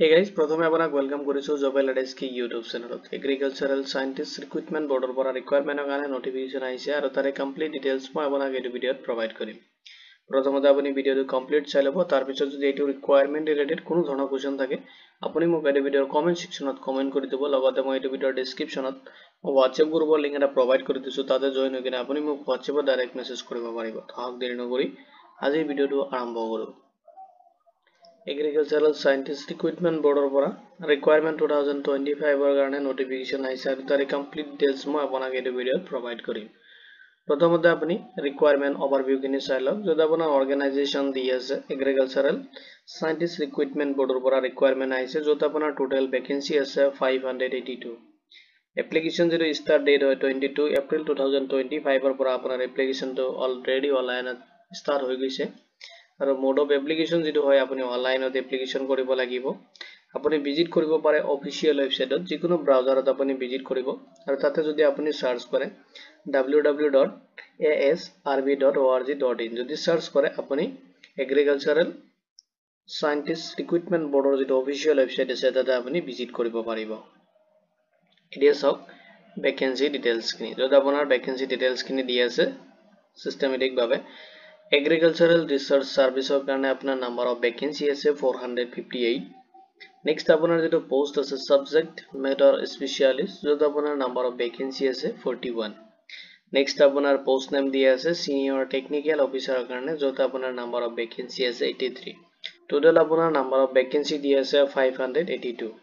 Hey guys, प्रथमे आपनाक welcome करिसु job एलाइडेस की YouTube चैनलत एग्रीकालचरल scientist recruitment border পৰা ৰিকুৱাৰমেন্টৰ কাৰণে নটিফিকেশন আহিছে আৰু তাৰে কমপ্লিট ডিটেইলছ মই আপোনাক এই ভিডিঅ'ত প্ৰভাইড কৰিম। প্ৰথমতে আপুনি ভিডিঅ'টো কমপ্লিট চাই ল'ব, তাৰ পিছত যদি এইটো ৰিকুৱাৰমেন্ট ৰিলেটেড কোনো ধৰণৰ কোৱেশ্চন থাকে আপুনি মোক এই ভিডিঅ'ৰ কমেন্ট সেকশনত কমেন্ট কৰি দিব। লগতে মই এই ভিডিঅ'ৰ ডেসক্ৰিপচনত WhatsApp গ্ৰুপৰ লিংক এটা প্ৰভাইড কৰি দিছো, তাতে জয়েন হৈ কিনে আপুনি মোক WhatsAppত ডাইৰেক্ট মেছেজ কৰিব পাৰিব। তাক দেৰি নকৰি আজি ভিডিঅ'টো আৰম্ভ কৰো। Agricultural Scientist Recruitment Board পৰা requirement 2025 ৰ কাৰণে notification আহিছে আৰু তাৰে complete details মই আপোনাক এই ভিডিঅ'ত provide কৰিম। প্ৰথমতে আপুনি requirement overview খিনি চাই লওক। যদি আপোনাৰ organization দি আছে Agricultural Scientist Recruitment Board পৰা requirement আহিছে, যত আপোনাৰ total vacancy আছে 582। application যেটো start date হয় 22 April 2025 ৰ পৰা আপোনাৰ application টো already online start হৈ গৈছে। আৰু মোড অফ এপ্লিকেশন যেটো হয় আপুনি অনলাইনত এপ্লিকেশন কৰিব লাগিব। আপুনি ভিজিট কৰিব পাৰে অফিশিয়াল ওয়েবসাইটত, যিকোনো ব্ৰাউজাৰত আপুনি ভিজিট কৰিব আৰু তাতে যদি আপুনি সাৰ্চ কৰে www.asrb.org.in যদি সাৰ্চ কৰে আপুনি এগ্ৰিকালচাৰাল সায়েন্টিষ্ট ৰিক্ৰুটমেন্ট বৰ্ডৰ যেটো অফিশিয়াল ওয়েবসাইট আছে তাতে আপুনি ভিজিট কৰিব পাৰিব। এতিয়া চাওক ভ্যাকেন্সি ডিটেইলছ খিনি, যত আপোনাৰ ভ্যাকেন্সি ডিটেইলছ খিনি দি আছে সিস্টেমেটিক ভাবে। Agricultural Research Service of karne apna number of vacancy ase 458। next apnar jeto post ase subject matter specialist, jot apnar number of vacancy ase 41। next apnar post name diya ase senior technical officer karne, jot apnar number of vacancy ase 83। total apnar number of vacancy diya ase 582।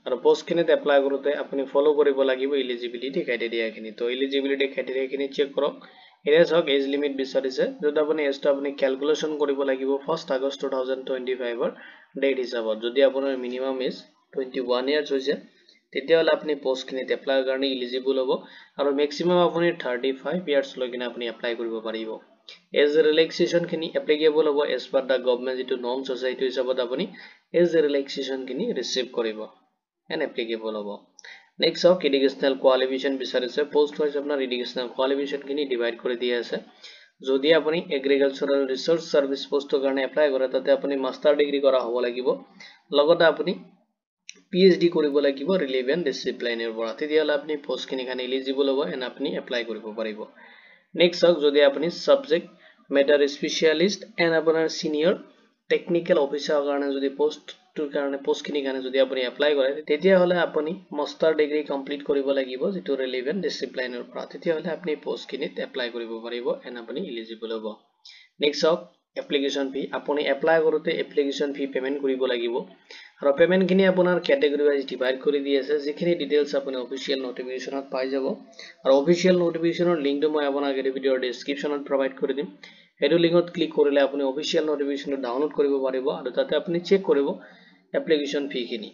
আৰু post খিনিত apply কৰোতে আপুনি ফলো কৰিব লাগিব eligibility criteria খিনি। তো eligibility criteria খিনি check কৰক। এৰিয়া হক এজ লিমিট বিচাৰিছে, যদি আপুনি এজটো আপুনি ক্যালকুলেশন কৰিব লাগিব 1 আগষ্ট 2025 ৰ ডেট হিচাপত। যদি আপোনাৰ মিনিমাম এজ 21 ইয়াৰ্স হৈছে তেতিয়া হলে আপুনি পোস্ট খিনিত এপ্লাই কাৰণে এলিজিবল হ'ব আৰু ম্যাক্সিমাম আপুনি 35 ইয়াৰ্স লৈ কিনে আপুনি এপ্লাই কৰিব পাৰিব। এজ ৰিলেক্সেশন খিনি এপ্লিকেবল হ'ব এজ পাৰ দা গভৰ্নমেন্ট যেটো নৰ্মছ আছে এইটো হিচাপত আপুনি এজ ৰিলেক্সেশন খিনি ৰিসিভ কৰিব and applicable hobo। next hok educational qualification বিচাৰিছে, post wise আপোনাৰ educational qualification খিনি divide কৰি দিয়া আছে। যদি আপুনি agricultural research service poster কাৰণে এপ্লাই কৰে তাতে আপুনি মাষ্টাৰ ডিগ্ৰী কৰা হ'ব লাগিব, লগতে আপুনি PhD কৰিব লাগিব relevant discipline ৰ পৰা, তেতিয়াহলে আপুনি post খিনি কাৰণে eligible হ'ব and আপুনি এপ্লাই কৰিব পাৰিব। next হক যদি আপুনি subject matter specialist and আপোনাৰ senior technical officer কাৰণে যদি post খিনি কাৰণে যদি আপুনি এপ্লাই কৰে তেতিয়া হলে আপুনি মাষ্টাৰ ডিগ্ৰী কমপ্লিট কৰিব লাগিব যেটো ৰিলেভেন্ট ডিসিপ্লিনৰ পৰা, তেতিয়া হলে আপুনি পোষ্ট খিনিত এপ্লাই কৰিব পাৰিব এন্ড আপুনি এলিজিবল হ'ব। নেক্সট হক এপ্লিকেশন ফি, আপুনি এপ্লাই কৰোতে এপ্লিকেশন ফি পেমেন্ট কৰিব লাগিব আৰু পেমেন্ট খিনি আপোনাৰ ক্যাটাগৰি ওয়াইজ ডিভাইড কৰি দি আছে, যিখিনি ডিটেইলছ আপুনি অফিশিয়াল নোটিফিকেশনত পাই যাব আৰু অফিশিয়াল নোটিফিকেশনৰ লিংকটো মই আপোনাক এই ভিডিওৰ ডেসক্ৰিপচনত প্ৰভাইড কৰি দিম। হেতু লিংকত ক্লিক কৰিলে আপুনি অফিশিয়াল নোটিফিকেশনটো ডাউনলোড কৰিব পাৰিব আৰু তাতে আপুনি চেক কৰিব এপ্লিকেশন ফি খিনি।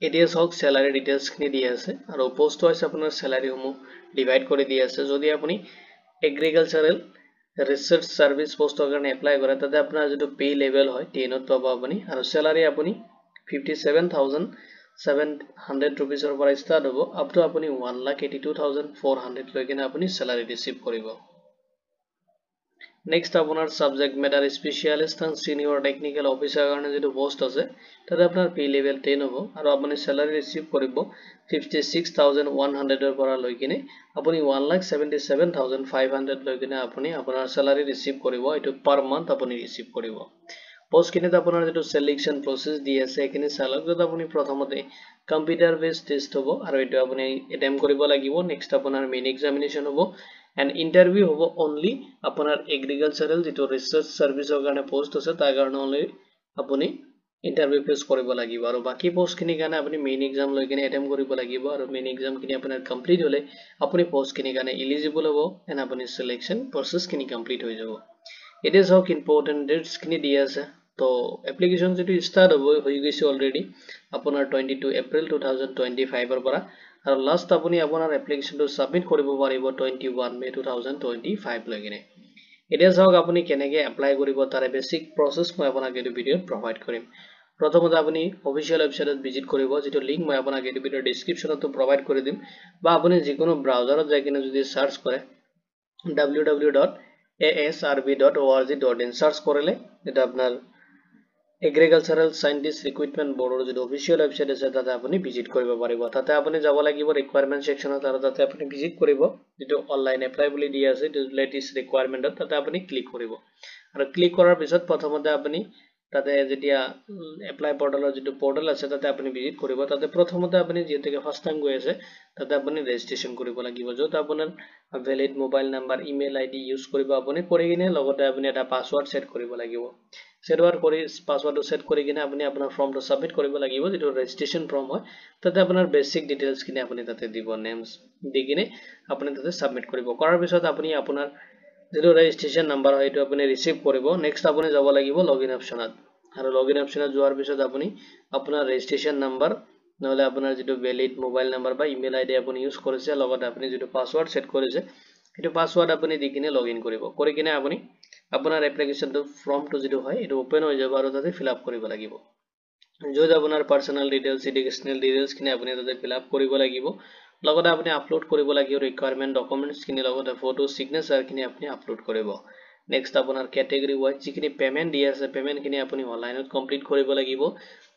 এতিয়া সক স্যালাৰি ডিটেইলছ খিনি দি আছে আৰু পোষ্ট ওয়াইজ আপোনাৰ স্যালাৰি সমূহ ডিভাইড কৰি দি আছে। যদি আপুনি এগ্ৰিকালচাৰাল ৰিসাৰ্চ সাৰ্ভিস পোষ্টৰ কাৰণে এপ্লাই কৰে তাতে আপোনাৰ যেটো পে লেভেল হয় 10 ত পাব আপুনি আৰু স্যালাৰি আপুনি 57,700 rupees পৰা ষ্টাৰ্ট হ'ব আপ টু আপুনি 1,82,400 লৈ কিনে আপুনি স্যালাৰি ৰিসিভ কৰিব। next আপোনাৰ subject matter specialist and senior technical officer কাৰণে যেটো পোষ্ট আছে তাতে আপোনাৰ পে লেভেল 10 হ'ব আৰু আপুনি স্যালাৰি ৰিসিভ কৰিব 56,100 পৰা লৈ কিনে আপুনি 1,77,500 লৈ কিনে আপুনি আপোনাৰ স্যালাৰি ৰিসিভ কৰিব। এটো পাৰ মান্থ আপুনি ৰিসিভ কৰিব। পোষ্ট খিনিত আপোনাৰ যেটো সিলেকশন প্ৰসেস দি আছে এখিনি চালক, যত আপুনি প্ৰথমতে কম্পিউটাৰ বেসড টেষ্ট হ'ব আৰু এটো আপুনি এটেম্প কৰিব লাগিব। নেক্সট আপোনাৰ মেইন এক্সামিনেশন হ'ব and interview hobo only apunar agricultural যেটো research service or কাৰণে post আছে তাৰ কাৰণে only আপুনি interview face কৰিব লাগিব আৰু বাকি post খিনি কাৰণে আপুনি main exam লৈ কিনে attempt কৰিব লাগিব আৰু main exam খিনি আপোনাৰ complete হলে আপুনি post খিনি কাৰণে eligible হ'ব and আপুনি selection process খিনি complete হৈ যাব। it is how important dates খিনি দি আছে। তো application যেটো start হ'ব হৈ গৈছে already আপোনাৰ 22 April 2025 ৰ পৰা আৰু লাষ্ট আপুনি আপোনাৰ এপ্লিকেশনটো সাবমিট কৰিব পাৰিব 21 May 2025 লৈ কিনে। এতিয়া চাওক আপুনি কেনেকৈ এপ্লাই কৰিব তাৰ বেসিক প্ৰসেস মই আপোনাক এই ভিডিওত প্ৰভাইড কৰিম। প্ৰথমতে আপুনি অফিশিয়াল ওয়েবসাইটত ভিজিট কৰিব, যেটো লিংক মই আপোনাক এই ভিডিওৰ ডেসক্ৰিপচনত প্ৰভাইড কৰি দিম, বা আপুনি যিকোনো ব্ৰাউজাৰত যাই কিনে যদি সাৰ্চ কৰে www.asrb.org.in সাৰ্চ কৰিলে এটা আপোনাৰ এগ্ৰিকালচাৰেল সায়েন্টিষ্ট ৰিক্ৰুটমেন্ট বৰ্ডৰ যেটো অফিচিয়েল ওয়েবসাইট আছে তাতে আপুনি ভিজিট কৰিব পাৰিব তাতে আপুনি যাব লাগিব ৰিকুৱাৰমেন্ট সেকশনত আৰু তাতে আপুনি ভিজিট কৰিব যেটো অনলাইন এপ্লাই বুলি দিয়া আছে লেটেষ্ট ৰিকুৱাৰমেন্টত তাতে আপুনি ক্লিক কৰিব আৰু ক্লিক কৰাৰ পিছত প্ৰথমতে আপুনি তাতে যেতিয়া এপ্লাই পৰ্টালৰ যেটো পৰ্টাল আছে তাতে আপুনি ভিজিট কৰিব তাতে প্ৰথমতে আপুনি যেতিয়াকে ফাৰ্স্ট টাইম গৈ আছে তাতে আপুনি ৰেজিষ্ট্ৰেচন কৰিব লাগিব যত আপোনাৰ valid mobile number email ID use কৰিব আপুনি কৰি কিনে লগতে আপুনি এটা পাসওয়াৰ্ড সেট কৰিব লাগিব সেটৱাৰ কৰি পাসওয়াৰ্ডটো সেট কৰি কিনে আপুনি আপোনাৰ ফৰ্মটো সাবমিট কৰিব লাগিব যেটো ৰেজিষ্ট্ৰেচন ফৰ্ম হয় তাতে আপোনাৰ বেসিক ডিটেইলছ কিনে আপুনি তাতে দিব নেমস দি কিনে আপুনি তাতে সাবমিট কৰিব কৰাৰ পিছত আপুনি আপোনাৰ যেটো ৰেজিষ্ট্ৰেচন নাম্বাৰ হয় এটো আপুনি ৰিসিভ কৰিব নেক্সট আপুনি যাব লাগিব লগইন অপচনত আৰু লগইন অপচনত যোৱাৰ পিছত আপুনি আপোনাৰ ৰেজিষ্ট্ৰেচন নাম্বাৰ নহলে আপোনাৰ যেটো ভ্যালিড মোবাইল নাম্বাৰ বা ইমেইল আইডি আপুনি ইউজ কৰিছে লগতে আপুনি যেটো পাসওয়াৰ্ড সেট কৰিছে এটো পাসওয়াৰ্ড আপুনি দি কিনে লগইন কৰিব কৰি কিনে আপুনি আপোনাৰ এপ্লিকেশনটো ফৰ্মটো যেটো হয় এটো ওপেন হৈ যাব আৰু তাতে ফিল আপ কৰিব লাগিব যত আপোনাৰ পাৰ্সোনাল ডিটেইলছ এডুকেশনাল ডিটেইলছ কিনে আপুনি তাতে ফিল আপ কৰিব লাগিব লগতে আপুনি আপলোড কৰিব লাগিব ৰিকুৱাৰমেন্ট ডকুমেন্টছ কিনে লগতে ফটো সিগনেচাৰ কিনে আপুনি আপলোড কৰিব নেক্সট আপোনাৰ ক্যাটেগৰি ওয়াইজ যিখিনি পেমেন্ট দি আছে পেমেন্ট কিনে আপুনি অনলাইনত কমপ্লিট কৰিব লাগিব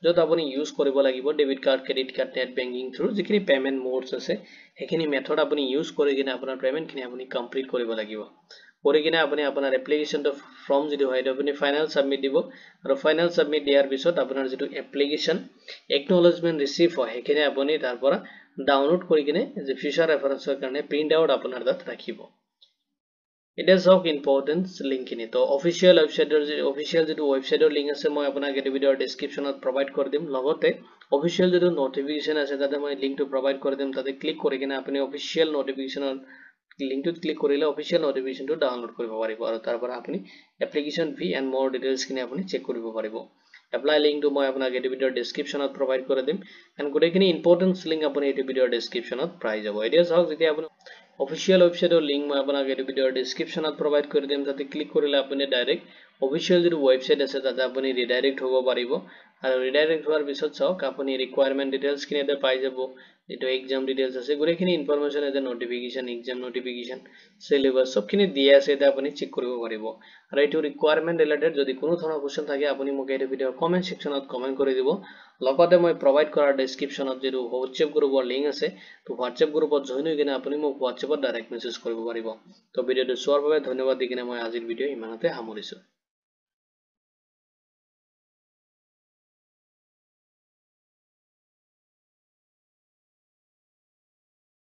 যত আপুনি ইউজ কৰিব লাগিব debit card credit card net banking through যিখিনি পেমেন্ট মোডস আছে হেখিনি মেথড আপুনি ইউজ কৰি কিনে আপোনাৰ পেমেন্ট খিনি আপুনি কমপ্লিট কৰিব লাগিব কৰি কিনে আপুনি আপোনাৰ এপ্লিকেশনটো ফৰ্ম যেটো হয় আপুনি ফাইনাল সাবমিট দিব আৰু ফাইনাল সাবমিট দিয়াৰ পিছত আপোনাৰ যেটো এপ্লিকেশন একনলেজমেন্ট ৰিসিভ হয় হেখিনি আপুনি তাৰ পৰা ডাউনলোড কৰি কিনে যে ফিউচাৰ ৰেফাৰেন্সৰ কাৰণে প্ৰিন্ট আউট আপোনাৰ তাত ৰাখিব It is of importance link in it. So official যেটো ওয়েবসাইটৰ লিংক আছে মই আপোনাক এই ভিডিওৰ ডেসক্ৰিপচনত প্ৰভাইড কৰি দিম লগতে official যেটো নোটিফিকেশন আছে তাতে মই লিংকটো প্ৰভাইড কৰি দিম তাতে ক্লিক কৰি কিনে আপুনি official নোটিফিকেশনৰ লিংকটোত ক্লিক কৰিলে official নোটিফিকেশনটো ডাউনলোড কৰিব পাৰিব আৰু তাৰ পৰা আপুনি application fee and more details কিনে আপুনি চেক কৰিব পাৰিব এপ্লাই লিংকটো মই আপোনাক এই ভিডিওৰ ডেসক্ৰিপচনত প্ৰভাইড কৰি দিম এন্ড গোটেইখিনি ইম্পৰ্টেন্স লিংক আপুনি এই ভিডিওৰ ডেসক্ৰিপচনত পাই যাব এতিয়া চাওক যেতিয়া আপুনি official website link মই আপোনাক এই ভিডিওৰ ডেসক্ৰিপচনত প্ৰভাইড কৰি দিম তাতে ক্লিক কৰিলে আপুনি ডাইৰেক্ট official যেটো ওয়েবসাইট আছে তাতে আপুনি ৰিডাইৰেক্ট হ'ব পাৰিব আৰু ৰিডাইৰেক্ট হোৱাৰ পিছত চাওক আপুনি ৰিকুৱাৰমেন্ট ডিটেইলছ কিনে পাই যাব যেটো এক্সাম ডিটেইলছ আছে গোটেইখিনি ইনফৰমেশন আছে নোটিফিকেশন এক্সাম নোটিফিকেশন সিলেবাস সবখিনি দিয়া আছে এটা আপুনি চেক কৰিব পাৰিব আৰু এটো ৰিকুৱাৰমেন্ট ৰিলেটেড যদি কোনো ধৰণৰ কোৱেশ্চন থাকে আপুনি মোক এই ভিডিওৰ কমেন্ট সেকশনত কমেন্ট কৰি দিব লগতে মই প্ৰভাইড কৰা ডেসক্ৰিপচনত যেটো WhatsApp গ্ৰুপৰ লিংক আছে তো WhatsApp গ্ৰুপত জয়েন হৈ কিনে আপুনি মোক WhatsAppত ডাইৰেক্ট মেছেজ কৰিব পাৰিব তো ভিডিওটো চোৱাৰ বাবে ধন্যবাদ দি কিনে মই আজিৰ ভিডিও ইমানতে সামৰিছো